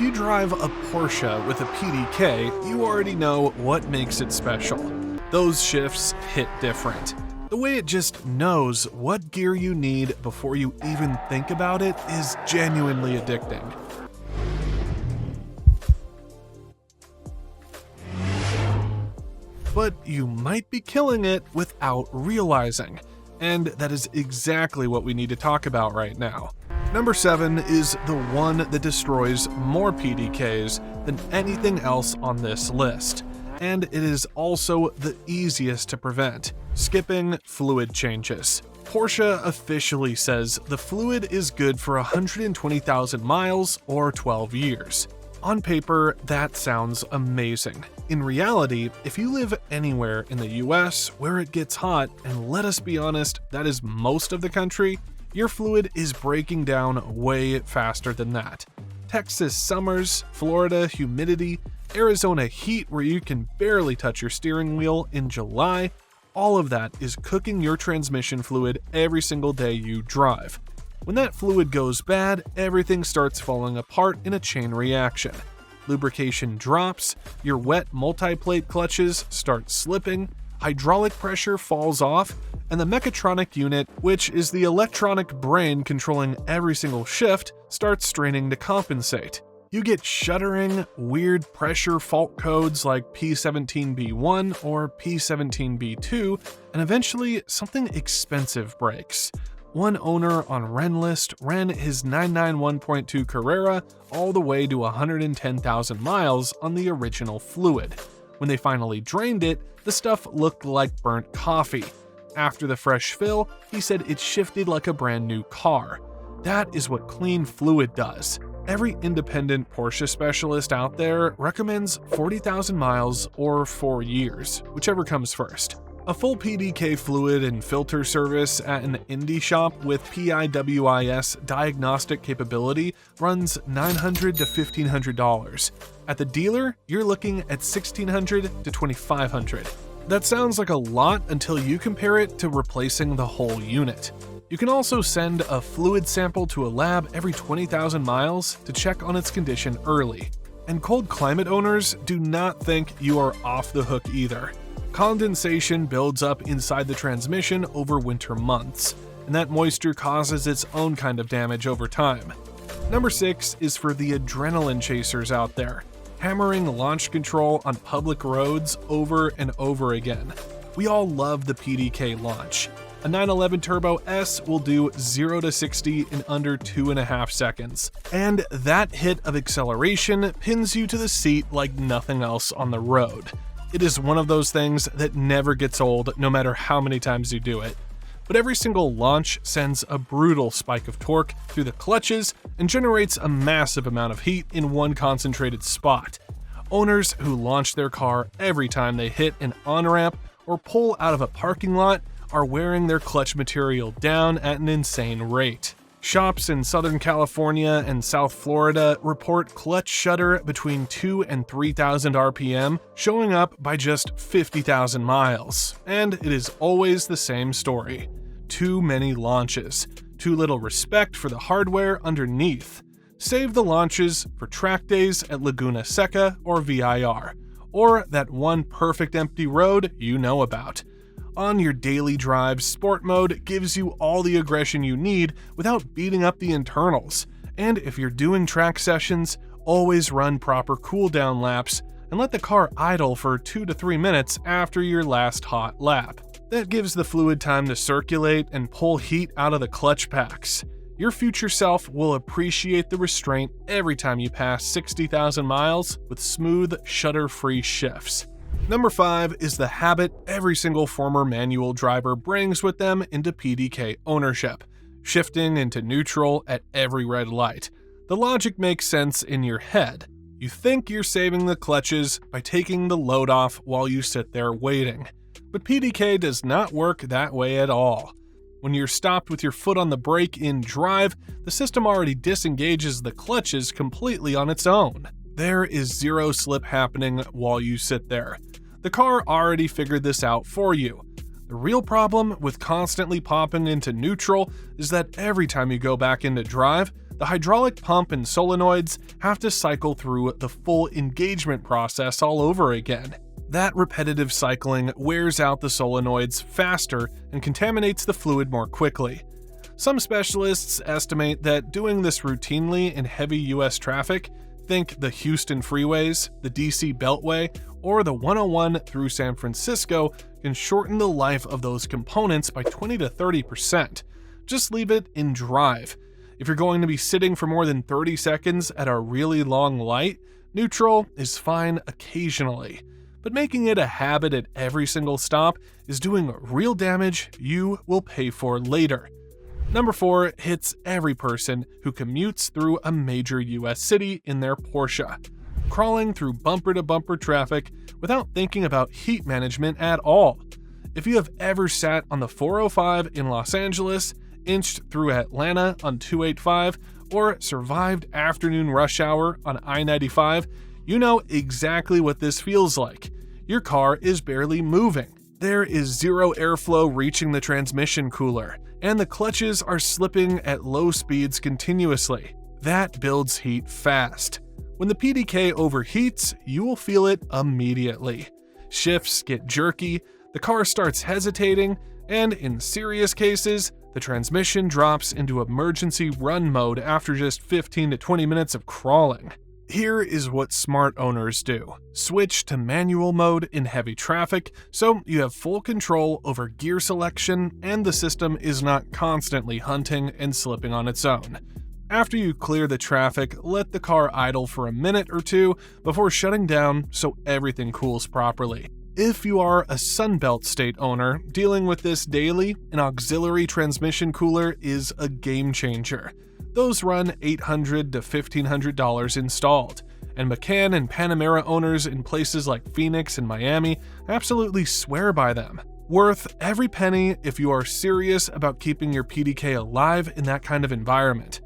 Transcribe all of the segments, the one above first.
you drive a Porsche with a PDK, you already know what makes it special. Those shifts hit different. The way it just knows what gear you need before you even think about it is genuinely addicting. But you might be killing it without realizing, and that is exactly what we need to talk about right now. Number 7 is the one that destroys more PDKs than anything else on this list, and it is also the easiest to prevent: skipping fluid changes. Porsche officially says the fluid is good for 120,000 miles or 12 years. On paper, that sounds amazing. In reality, if you live anywhere in the US where it gets hot, and let us be honest, that is most of the country, your fluid is breaking down way faster than that. Texas summers, Florida humidity, Arizona heat where you can barely touch your steering wheel in July, all of that is cooking your transmission fluid every single day you drive. When that fluid goes bad, everything starts falling apart in a chain reaction. Lubrication drops, your wet multi-plate clutches start slipping, hydraulic pressure falls off, and the mechatronic unit, which is the electronic brain controlling every single shift, starts straining to compensate. You get shuddering, weird pressure fault codes like P17B1 or P17B2, and eventually something expensive breaks. One owner on Renlist ran his 991.2 Carrera all the way to 110,000 miles on the original fluid. When they finally drained it, the stuff looked like burnt coffee. After the fresh fill, he said it shifted like a brand new car. That is what clean fluid does. Every independent Porsche specialist out there recommends 40,000 miles or 4 years, whichever comes first. A full PDK fluid and filter service at an indie shop with PIWIS diagnostic capability runs $900 to $1,500. At the dealer, you're looking at $1,600 to $2,500. That sounds like a lot until you compare it to replacing the whole unit. You can also send a fluid sample to a lab every 20,000 miles to check on its condition early. And cold climate owners do not think you are off the hook either. Condensation builds up inside the transmission over winter months, and that moisture causes its own kind of damage over time. Number 6 is for the adrenaline chasers out there, hammering launch control on public roads over and over again. We all love the PDK launch. A 911 Turbo S will do 0 to 60 in under 2.5 seconds. And that hit of acceleration pins you to the seat like nothing else on the road. It is one of those things that never gets old no matter how many times you do it. But every single launch sends a brutal spike of torque through the clutches and generates a massive amount of heat in one concentrated spot. Owners who launch their car every time they hit an on-ramp or pull out of a parking lot are wearing their clutch material down at an insane rate. Shops in Southern California and South Florida report clutch shudder between 2,000 and 3,000 RPM, showing up by just 50,000 miles. And it is always the same story. Too many launches. Too little respect for the hardware underneath. Save the launches for track days at Laguna Seca or VIR, or that one perfect empty road you know about. On your daily drive, Sport Mode gives you all the aggression you need without beating up the internals. And if you're doing track sessions, always run proper cool-down laps and let the car idle for 2 to 3 minutes after your last hot lap. That gives the fluid time to circulate and pull heat out of the clutch packs. Your future self will appreciate the restraint every time you pass 60,000 miles with smooth, shudder-free shifts. Number 5 is the habit every single former manual driver brings with them into PDK ownership: shifting into neutral at every red light. The logic makes sense in your head. You think you're saving the clutches by taking the load off while you sit there waiting. But PDK does not work that way at all. When you're stopped with your foot on the brake in drive, the system already disengages the clutches completely on its own. There is zero slip happening while you sit there. The car already figured this out for you. The real problem with constantly popping into neutral is that every time you go back into drive, the hydraulic pump and solenoids have to cycle through the full engagement process all over again. That repetitive cycling wears out the solenoids faster and contaminates the fluid more quickly. Some specialists estimate that doing this routinely in heavy US traffic, think the Houston freeways, the DC Beltway, or the 101 through San Francisco, can shorten the life of those components by 20 to 30%. Just leave it in drive. If you're going to be sitting for more than 30 seconds at a really long light, neutral is fine occasionally. But making it a habit at every single stop is doing real damage you will pay for later. Number 4 hits every person who commutes through a major US city in their Porsche. Crawling through bumper-to-bumper traffic without thinking about heat management at all. If you have ever sat on the 405 in Los Angeles, inched through Atlanta on 285, or survived afternoon rush hour on I-95, you know exactly what this feels like. Your car is barely moving. There is zero airflow reaching the transmission cooler, and the clutches are slipping at low speeds continuously. That builds heat fast. When the PDK overheats, you will feel it immediately. Shifts get jerky, the car starts hesitating, and in serious cases, the transmission drops into emergency run mode after just 15 to 20 minutes of crawling. Here is what smart owners do. Switch to manual mode in heavy traffic so you have full control over gear selection and the system is not constantly hunting and slipping on its own. After you clear the traffic, let the car idle for a minute or two before shutting down so everything cools properly. If you are a Sunbelt state owner dealing with this daily, an auxiliary transmission cooler is a game changer. Those run $800 to $1,500 installed, and Macan and Panamera owners in places like Phoenix and Miami absolutely swear by them. Worth every penny if you are serious about keeping your PDK alive in that kind of environment.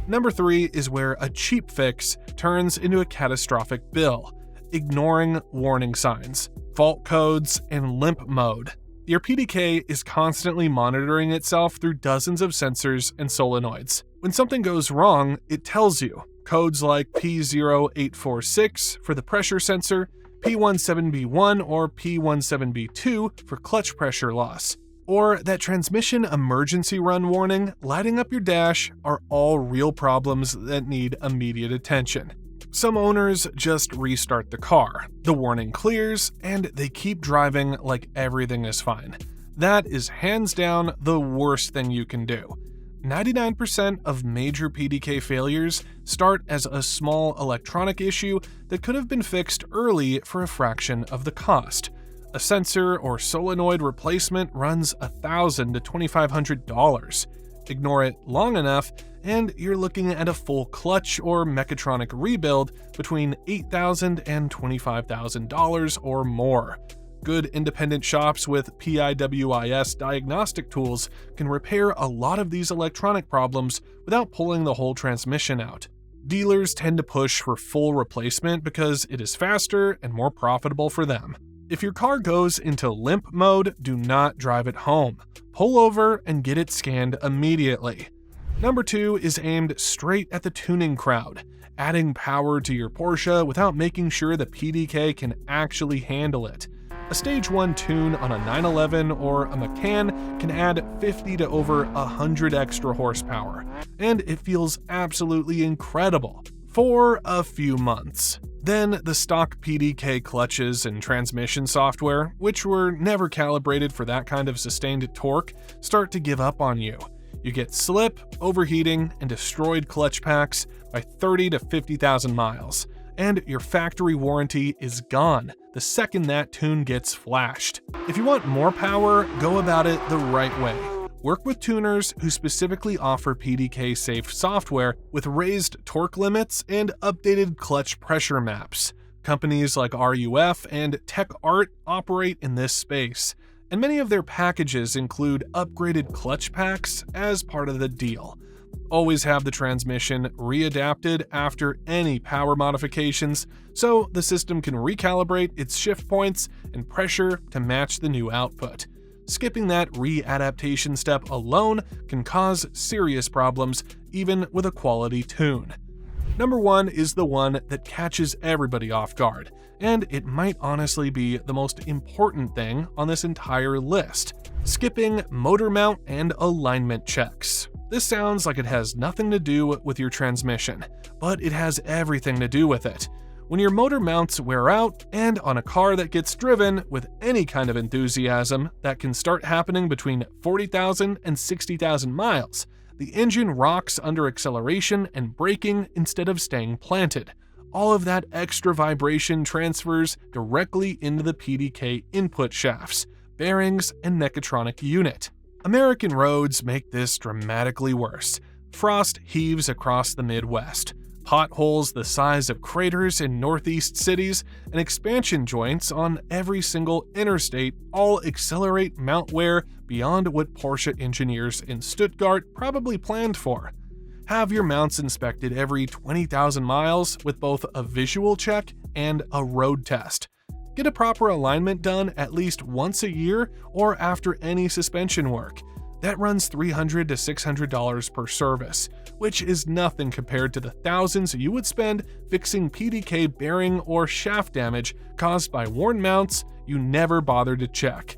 Number 3 is where a cheap fix turns into a catastrophic bill. Ignoring warning signs, fault codes, and limp mode. Your PDK is constantly monitoring itself through dozens of sensors and solenoids. When something goes wrong, it tells you. Codes like P0846 for the pressure sensor, P17B1 or P17B2 for clutch pressure loss, or that transmission emergency run warning lighting up your dash are all real problems that need immediate attention. Some owners just restart the car, the warning clears, and they keep driving like everything is fine. That is hands down the worst thing you can do. 99% of major PDK failures start as a small electronic issue that could have been fixed early for a fraction of the cost. A sensor or solenoid replacement runs $1,000 to $2,500. Ignore it long enough, and you're looking at a full clutch or mechatronic rebuild between $8,000 and $25,000 or more. Good independent shops with PIWIS diagnostic tools can repair a lot of these electronic problems without pulling the whole transmission out. Dealers tend to push for full replacement because it is faster and more profitable for them. If your car goes into limp mode, do not drive it home. Pull over and get it scanned immediately. Number 2 is aimed straight at the tuning crowd, adding power to your Porsche without making sure the PDK can actually handle it. A stage 1 tune on a 911 or a Macan can add 50 to over 100 extra horsepower, and it feels absolutely incredible for a few months. Then the stock PDK clutches and transmission software, which were never calibrated for that kind of sustained torque, start to give up on you. You get slip, overheating, and destroyed clutch packs by 30 to 50,000 miles, and your factory warranty is gone the second that tune gets flashed. If you want more power, go about it the right way. Work with tuners who specifically offer PDK-safe software with raised torque limits and updated clutch pressure maps. Companies like RUF and TechArt operate in this space, and many of their packages include upgraded clutch packs as part of the deal. Always have the transmission readapted after any power modifications, so the system can recalibrate its shift points and pressure to match the new output. Skipping that readaptation step alone can cause serious problems, even with a quality tune. Number 1 is the one that catches everybody off guard, and it might honestly be the most important thing on this entire list: skipping motor mount and alignment checks. This sounds like it has nothing to do with your transmission, but it has everything to do with it. When your motor mounts wear out, and on a car that gets driven with any kind of enthusiasm that can start happening between 40,000 and 60,000 miles, the engine rocks under acceleration and braking instead of staying planted. All of that extra vibration transfers directly into the PDK input shafts, bearings, and mechatronic unit. American roads make this dramatically worse. Frost heaves across the Midwest. Potholes the size of craters in northeast cities and expansion joints on every single interstate all accelerate mount wear beyond what Porsche engineers in Stuttgart probably planned for. Have your mounts inspected every 20,000 miles with both a visual check and a road test. Get a proper alignment done at least once a year or after any suspension work. That runs $300 to $600 per service, which is nothing compared to the thousands you would spend fixing PDK bearing or shaft damage caused by worn mounts you never bothered to check.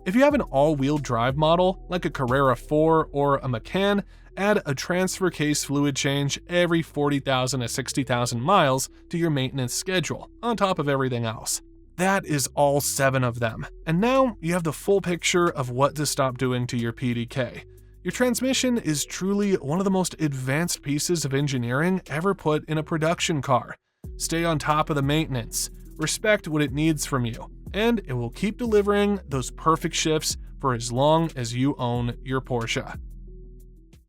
If you have an all-wheel drive model, like a Carrera 4 or a Macan, add a transfer case fluid change every 40,000 to 60,000 miles to your maintenance schedule, on top of everything else. That is all 7 of them, and now you have the full picture of what to stop doing to your PDK. Your transmission is truly one of the most advanced pieces of engineering ever put in a production car. Stay on top of the maintenance, respect what it needs from you, and it will keep delivering those perfect shifts for as long as you own your Porsche.